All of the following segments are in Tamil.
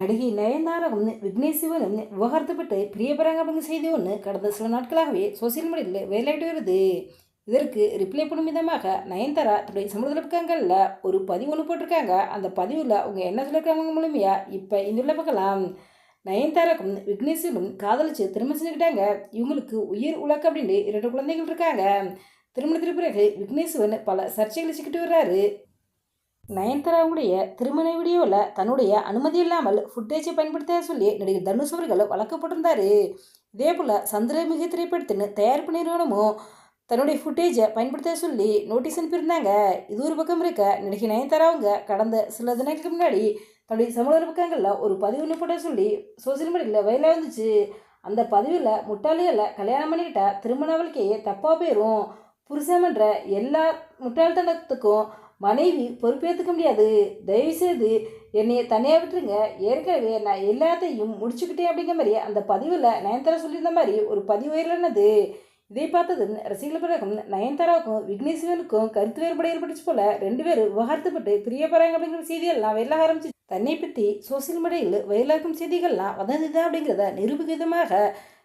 நடிகை நயன்தாராவும் விக்னேஷ் சிவனும் விவகாரத்தைப்பட்டு பிரியப்பறாங்க அப்படிங்கிற செய்தி ஒன்று கடந்த சில நாட்களாகவே சோசியல் மீடியாவில் வெளியாகிட்டு வருது. இதற்கு ரிப்ளை பண்ணும் விதமாக நயன்தாரா தன்னுடைய சமூக பக்கங்களில் ஒரு பதிவு ஒன்று போட்டிருக்காங்க. அந்த பதிவில் அவங்க என்ன சொல்லியிருக்காங்க மூலமையா இப்போ இந்த உள்ள பார்க்கலாம். நயன்தாராக்கும் விக்னேஷ் சிவனும் காதலிச்சு திருமணம் செஞ்சுக்கிட்டாங்க. இவங்களுக்கு உயிர் உலக்கு அப்படின்னு 2 குழந்தைகள் இருக்காங்க. திருமணத்திற்கு பிறகு விக்னேஷ் சிவன் பல சர்ச்சைகளை சிக்கிட்டு வர்றாரு. நயன்தாராவுடைய திருமண வீடியோவில் தன்னுடைய அனுமதி இல்லாமல் ஃபுட்டேஜை பயன்படுத்த சொல்லி நடிகர் தனுஷ் அவர்கள் வழக்கு போட்டிருந்தாரு. இதே போல் சந்திரமுகி திரைப்படத்தின் தயாரிப்பு நிறுவனமும் தன்னுடைய ஃபுட்டேஜை பயன்படுத்த சொல்லி நோட்டீஸ் அனுப்பியிருந்தாங்க. இது ஒரு பக்கம் இருக்க, நடிகை நயன்தாராவுங்க கடந்த சில தினங்களுக்கு முன்னாடி தன்னுடைய சமூக பக்கங்களில் ஒரு பதிவு ஒன்று போட்ட சொல்லி சோசியல் மீடியாவில் வயலாக வந்துச்சு. அந்த பதிவில் முட்டாளிகளை கல்யாணம் பண்ணிக்கிட்டா திருமண வாழ்க்கையே தப்பாக போயிடும், புருஷன் பண்ணுற எல்லா முட்டாள்தனத்துக்கும் மனைவி பொறுப்பேற்றுக்க முடியாது, தயவுசெய்து என்னைய தனியாக விட்டுருங்க, ஏற்கனவே நான் எல்லாத்தையும் முடிச்சுக்கிட்டேன் அப்படிங்கிற மாதிரி அந்த பதிவில் நயன்தாரா சொல்லியிருந்த மாதிரி ஒரு பதிவு வயலானது. இதை பார்த்தது ரசிகர்கள் பிறகும் நயன்தாராவுக்கும் விக்னேஷ் சிவனுக்கும் கருத்து வேறுபாடு ஏற்பட்டுச்சு போல 2 பேரும் விவகாரத்துப்பட்டு பிரிய போகிறாங்க அப்படிங்கிற செய்திகள்லாம் வெளியாக ஆரம்பிச்சு. தன்னை பற்றி சோசியல் மீடியாவில் வயலாக்கும் செய்திகள்லாம் வதந்தி தான் அப்படிங்கிறத நிரூபிக்க விதமாக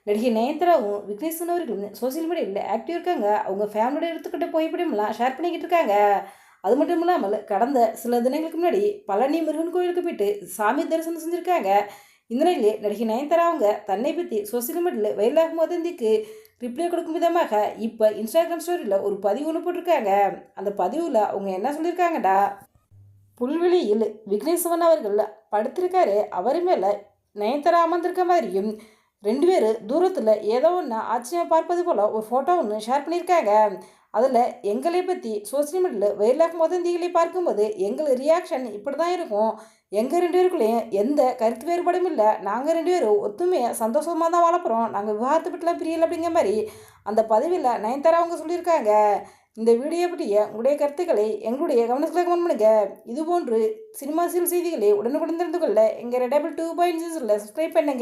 நடிகை நயன்தாராவும் விக்னேஷ் சிவன் அவர்களும் சோசியல் மீடியாவில் ஆக்டிவ் இருக்காங்க. அவங்க ஃபேமிலியோட எடுத்துக்கிட்ட புகைப்படம்லாம் ஷேர் பண்ணிக்கிட்டு இருக்காங்க. அது மட்டும் இல்லாமல் கடந்த சில தினங்களுக்கு முன்னாடி பழனி முருகன் கோயிலுக்கு போயிட்டு சாமி தரிசனம் செஞ்சுருக்காங்க. இந்த நிலையிலே நடிகை நயன்தாரா அவங்க தன்னை பற்றி சோசியல் மீடியாவில் வயலாகும் வதந்திக்கு ரிப்ளை கொடுக்கும் விதமாக இப்போ இன்ஸ்டாகிராம் ஸ்டோரியில் ஒரு பதிவு ஒன்று போட்டிருக்காங்க. அந்த பதிவில் அவங்க என்ன சொல்லியிருக்காங்கடா, புல்வெளியில் விக்னேஷ் சிவன் அவர்கள் படுத்திருக்காரு, அவர் மேலே நயன்தாரா அமர்ந்திருக்க மாதிரியும் 2 பேர் தூரத்தில் ஏதோ ஒன்று ஆச்சரியம் பார்ப்பது போல் ஒரு ஃபோட்டோ ஒன்று ஷேர் பண்ணியிருக்காங்க. அதில் எங்களை பற்றி சோசியல் மீடியாவில் வயலாகும் வதந்திகளை பார்க்கும்போது எங்கள் ரியாக்ஷன் இப்படி தான் இருக்கும். எங்கள் 2 பேருக்குள்ளேயும் எந்த கருத்து வேறுபாடும் இல்லை, நாங்கள் 2 பேரும் ஒத்துமையாக சந்தோஷமாக தான் வாழப்போகிறோம், நாங்கள் விவாகரத்து பற்றிலாம் பிரியலை அப்படிங்கிற மாதிரி அந்த பதிவில் நயன்தாரா அவங்க சொல்லியிருக்காங்க. இந்த வீடியோ பற்றிய உங்களுடைய கருத்துக்களை எங்களுடைய கவனத்தில் கமெண்ட் பண்ணுங்க. இதுபோன்று சினிமா செய்திகளை உடனுக்குடன் தெரிந்து கொள்ள எங்கள் ரெடபிள் 2.0 சப்ஸ்கிரைப் பண்ணுங்க.